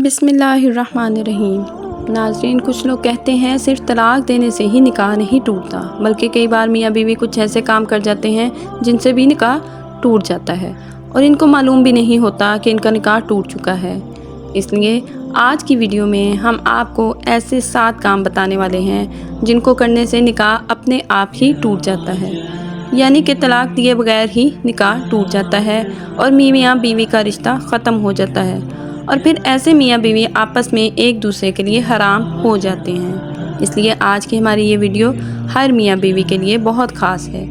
बिस्मिल्लाहिर्रहमानिर्रहीम। नाज़रीन, कुछ लोग कहते हैं सिर्फ तलाक देने से ही निकाह नहीं टूटता, बल्कि कई बार मियाँ बीवी कुछ ऐसे काम कर जाते हैं जिनसे भी निकाह टूट जाता है और इनको मालूम भी नहीं होता कि इनका निकाह टूट चुका है। इसलिए आज की वीडियो में हम आपको ऐसे 7 काम बताने वाले हैं जिनको करने से निकाह अपने आप ही टूट जाता है, यानी कि तलाक दिए बगैर ही निकाह टूट जाता है और मियाँ बीवी का रिश्ता ख़त्म हो जाता है और फिर ऐसे मियाँ बीवी आपस में एक दूसरे के लिए हराम हो जाते हैं। इसलिए आज की हमारी ये वीडियो हर मियाँ बीवी के लिए बहुत ख़ास है।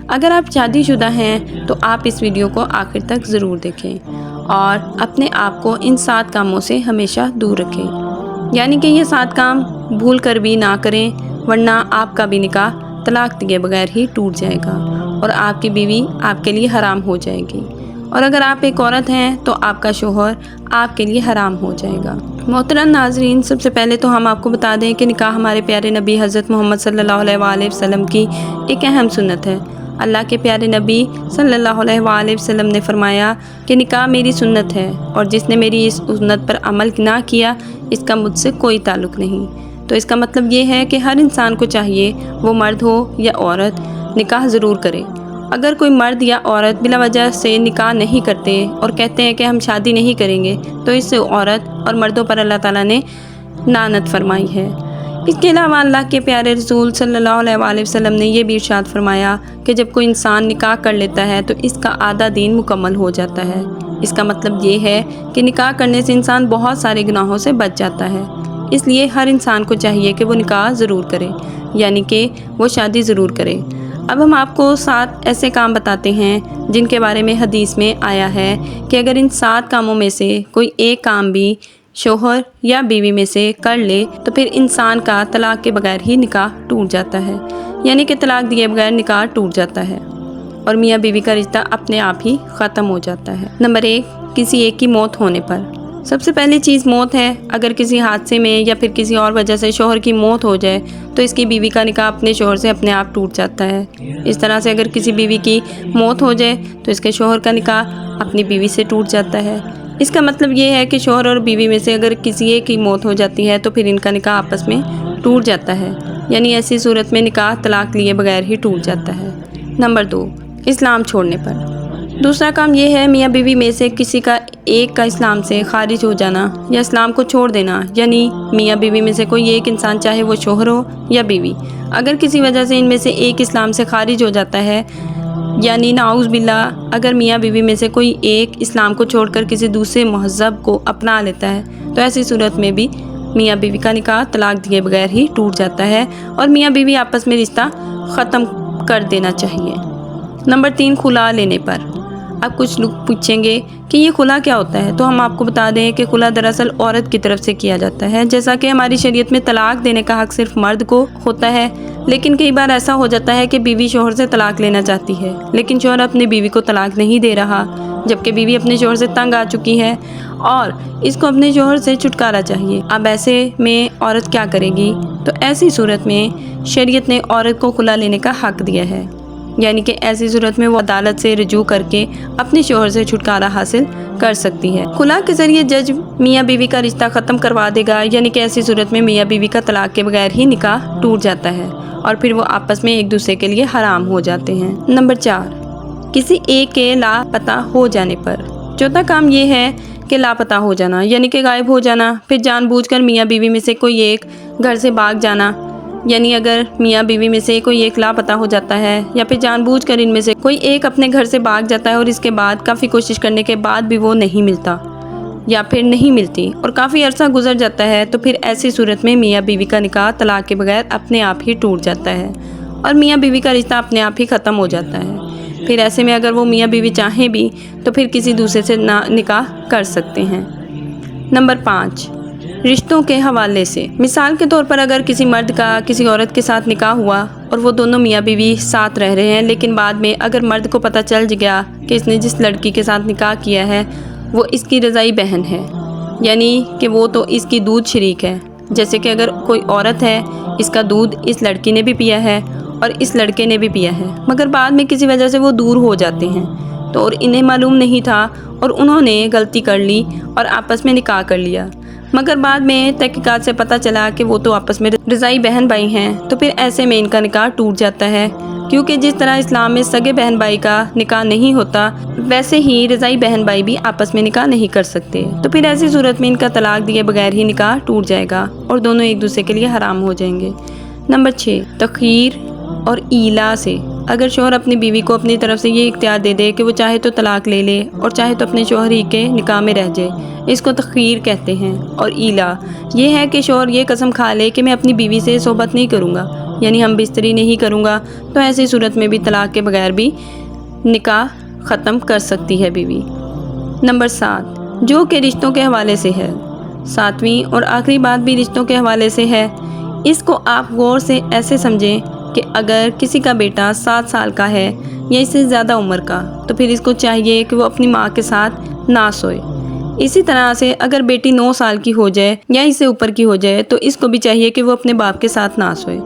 अगर आप शादीशुदा हैं तो आप इस वीडियो को आखिर तक ज़रूर देखें और अपने आप को इन 7 कामों से हमेशा दूर रखें, यानी कि ये 7 काम भूल कर भी ना करें, वरना आपका भी निकाह तलाक दिए बगैर ही टूट जाएगा और आपकी बीवी आपके लिए हराम हो जाएगी। और अगर आप एक औरत हैं तो आपका शोहर आपके लिए हराम हो जाएगा। मोहतरम नाज़रीन, सबसे पहले तो हम आपको बता दें कि निकाह हमारे प्यारे नबी हज़रत मोहम्मद सल्लल्लाहु अलैहि वसल्लम की एक अहम सुन्नत है। अल्लाह के प्यारे नबी सल्लल्लाहु अलैहि वसल्लम ने फरमाया कि निकाह मेरी सुन्नत है और जिसने मेरी इस सुन्नत पर अमल ना किया इसका मुझसे कोई ताल्लुक़ नहीं। तो इसका मतलब ये है कि हर इंसान को चाहिए, वो मर्द हो या औरत, निकाह ज़रूर करे। अगर कोई मर्द या औरत बिला वजह से निकाह नहीं करते और कहते हैं कि हम शादी नहीं करेंगे, तो इस औरत और मर्दों पर अल्लाह ताला ने लानत फरमाई है। इसके अलावा अल्लाह के प्यारे रसूल सल्लल्लाहु अलैहि वसल्लम ने यह भी इरशाद फरमाया कि जब कोई इंसान निकाह कर लेता है तो इसका आधा दीन मुकम्मल हो जाता है। इसका मतलब ये है कि निकाह करने से इंसान बहुत सारे गुनाहों से बच जाता है। इसलिए हर इंसान को चाहिए कि वो निकाह ज़रूर करे, यानी कि वो शादी ज़रूर करे। अब हम आपको 7 ऐसे काम बताते हैं जिनके बारे में हदीस में आया है कि अगर इन 7 कामों में से कोई एक काम भी शोहर या बीवी में से कर ले तो फिर इंसान का तलाक के बगैर ही निकाह टूट जाता है, यानी कि तलाक दिए बगैर निकाह टूट जाता है और मियाँ बीवी का रिश्ता अपने आप ही ख़त्म हो जाता है। नंबर 1, किसी एक की मौत होने पर। सबसे पहली चीज़ मौत है। अगर किसी हादसे में या फिर किसी और वजह से शोहर की मौत हो जाए तो इसकी बीवी का निकाह अपने शोहर से अपने आप टूट जाता है। इस तरह से अगर किसी बीवी की मौत हो जाए तो इसके शोहर का निकाह अपनी बीवी से टूट जाता है। इसका मतलब ये है कि शोहर और बीवी में से अगर किसी एक की मौत हो जाती है तो फिर इनका निकाह आपस में टूट जाता है, यानी ऐसी सूरत में निकाह तलाक लिए बगैर ही टूट जाता है। नंबर 2, इस्लाम छोड़ने पर। दूसरा काम ये है मियाँ बीवी में से किसी का एक का इस्लाम से खारिज हो जाना या इस्लाम को छोड़ देना, यानी मियाँ बीवी में से कोई एक इंसान, चाहे वो शोहर हो या बीवी, अगर किसी वजह से इनमें से एक इस्लाम से खारिज हो जाता है, यानी नाउज़ बिल्लाह, अगर मियाँ बीवी में से कोई एक इस्लाम को छोड़कर किसी दूसरे मज़हब को अपना लेता है तो ऐसी सूरत में भी मियाँ बीवी का निकाह तलाक दिए बगैर ही टूट जाता है और मियाँ बीवी आपस में रिश्ता ख़त्म कर देना चाहिए। नंबर 3, खुला लेने पर। अब कुछ लोग पूछेंगे कि ये खुला क्या होता है, तो हम आपको बता दें कि खुला दरअसल औरत की तरफ से किया जाता है। जैसा कि हमारी शरीयत में तलाक देने का हक़ सिर्फ मर्द को होता है, लेकिन कई बार ऐसा हो जाता है कि बीवी शोहर से तलाक लेना चाहती है लेकिन शोहर अपनी बीवी को तलाक नहीं दे रहा, जबकि बीवी अपने शोहर से तंग आ चुकी है और इसको अपने शोहर से छुटकारा चाहिए। अब ऐसे में औरत क्या करेगी? तो ऐसी सूरत में शरीयत ने औरत को खुला लेने का हक़ दिया है, यानी कि ऐसी सूरत में वो अदालत से रुजू करके अपने शोहर से छुटकारा हासिल कर सकती है। खुला के ज़रिए जज मियाँ बीवी का रिश्ता ख़त्म करवा देगा, यानी कि ऐसी सूरत में मियाँ बीवी का तलाक के बगैर ही निकाह टूट जाता है और फिर वो आपस में एक दूसरे के लिए हराम हो जाते हैं। नंबर 4, किसी एक के लापता हो जाने पर। चौथा काम ये है कि लापता हो जाना, यानी कि गायब हो जाना, फिर जानबूझकर मियाँ बीवी में से कोई एक घर से भाग जाना, यानी अगर मियाँ बीवी में से कोई एक लापता हो जाता है या फिर जानबूझकर इनमें से कोई एक अपने घर से भाग जाता है और इसके बाद काफ़ी कोशिश करने के बाद भी वो नहीं मिलता या फिर नहीं मिलती और काफ़ी अरसा गुजर जाता है, तो फिर ऐसी सूरत में मियाँ बीवी का निकाह तलाक के बगैर अपने आप ही टूट जाता है और मियाँ बीवी का रिश्ता अपने आप ही ख़त्म हो जाता है। फिर ऐसे में अगर वो मियाँ बीवी चाहें भी तो फिर किसी दूसरे से निकाह कर सकते हैं। नंबर 5, रिश्तों के हवाले से। मिसाल के तौर पर अगर किसी मर्द का किसी औरत के साथ निकाह हुआ और वो दोनों मियाँ बीवी साथ रह रहे हैं, लेकिन बाद में अगर मर्द को पता चल गया कि इसने जिस लड़की के साथ निकाह किया है वो इसकी रज़ाई बहन है, यानी कि वो तो इसकी दूध शरीक है। जैसे कि अगर कोई औरत है, इसका दूध इस लड़की ने भी पिया है और इस लड़के ने भी पिया है, मगर बाद में किसी वजह से वो दूर हो जाते हैं तो और इन्हें मालूम नहीं था और उन्होंने गलती कर ली और आपस में निकाह कर लिया। مگر بعد میں تحقیقات سے پتہ چلا کہ وہ تو آپس میں رضائی بہن بھائی ہیں، تو پھر ایسے میں ان کا نکاح ٹوٹ جاتا ہے، کیونکہ جس طرح اسلام میں سگے بہن بھائی کا نکاح نہیں ہوتا، ویسے ہی رضائی بہن بھائی بھی آپس میں نکاح نہیں کر سکتے، تو پھر ایسی صورت میں ان کا طلاق دیے بغیر ہی نکاح ٹوٹ جائے گا اور دونوں ایک دوسرے کے لیے حرام ہو جائیں گے۔ نمبر 6، تخیر اور ایلا سے۔ اگر شوہر اپنی بیوی کو اپنی طرف سے یہ اختیار دے دے کہ وہ چاہے تو طلاق لے لے اور چاہے تو اپنے شوہر ہی کے نکاح میں رہ جائے، اس کو تخیر کہتے ہیں۔ اور ایلا یہ ہے کہ شوہر یہ قسم کھا لے کہ میں اپنی بیوی سے صحبت نہیں کروں گا، یعنی ہم بستری نہیں کروں گا، تو ایسی صورت میں بھی طلاق کے بغیر بھی نکاح ختم کر سکتی ہے بیوی۔ نمبر 7، جو کہ رشتوں کے حوالے سے ہے۔ 7ویں اور آخری بات بھی رشتوں کے حوالے سے ہے۔ اس کو آپ غور سے ایسے سمجھیں کہ اگر کسی کا بیٹا 7 سال کا ہے یا اس سے زیادہ عمر کا، تو پھر اس کو چاہیے کہ وہ اپنی ماں کے ساتھ نہ سوئے۔ اسی طرح سے اگر بیٹی 9 سال کی ہو جائے یا اس سے اوپر کی ہو جائے تو اس کو بھی چاہیے کہ وہ اپنے باپ کے ساتھ نہ سوئے۔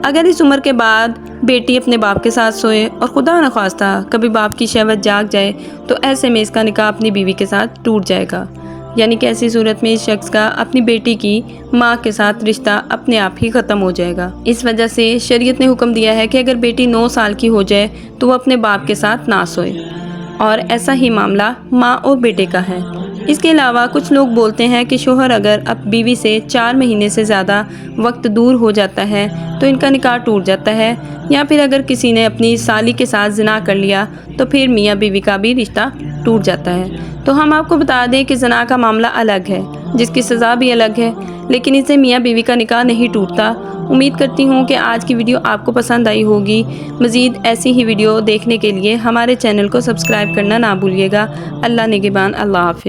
اگر اس عمر کے بعد بیٹی اپنے باپ کے ساتھ سوئے اور خدا نخواستہ کبھی باپ کی شہوت جاگ جائے تو ایسے میں اس کا نکاح اپنی بیوی کے ساتھ ٹوٹ جائے گا، یعنی کہ ایسی صورت میں اس شخص کا اپنی بیٹی کی ماں کے ساتھ رشتہ اپنے آپ ہی ختم ہو جائے گا۔ اس وجہ سے شریعت نے حکم دیا ہے کہ اگر بیٹی 9 سال کی ہو جائے تو وہ اپنے باپ کے ساتھ نہ سوئے، اور ایسا ہی معاملہ ماں اور بیٹے کا ہے۔ اس کے علاوہ کچھ لوگ بولتے ہیں کہ شوہر اگر اب بیوی سے 4 مہینے سے زیادہ وقت دور ہو جاتا ہے تو ان کا نکاح ٹوٹ جاتا ہے، یا پھر اگر کسی نے اپنی سالی کے ساتھ زنا کر لیا تو پھر میاں بیوی کا بھی رشتہ ٹوٹ جاتا ہے۔ تو ہم آپ کو بتا دیں کہ زنا کا معاملہ الگ ہے، جس کی سزا بھی الگ ہے، لیکن اس سے میاں بیوی کا نکاح نہیں ٹوٹتا۔ امید کرتی ہوں کہ آج کی ویڈیو آپ کو پسند آئی ہوگی۔ مزید ایسی ہی ویڈیو دیکھنے کے لیے ہمارے چینل کو سبسکرائب کرنا نہ بھولیے گا۔ اللہ نگہبان، اللہ حافظ۔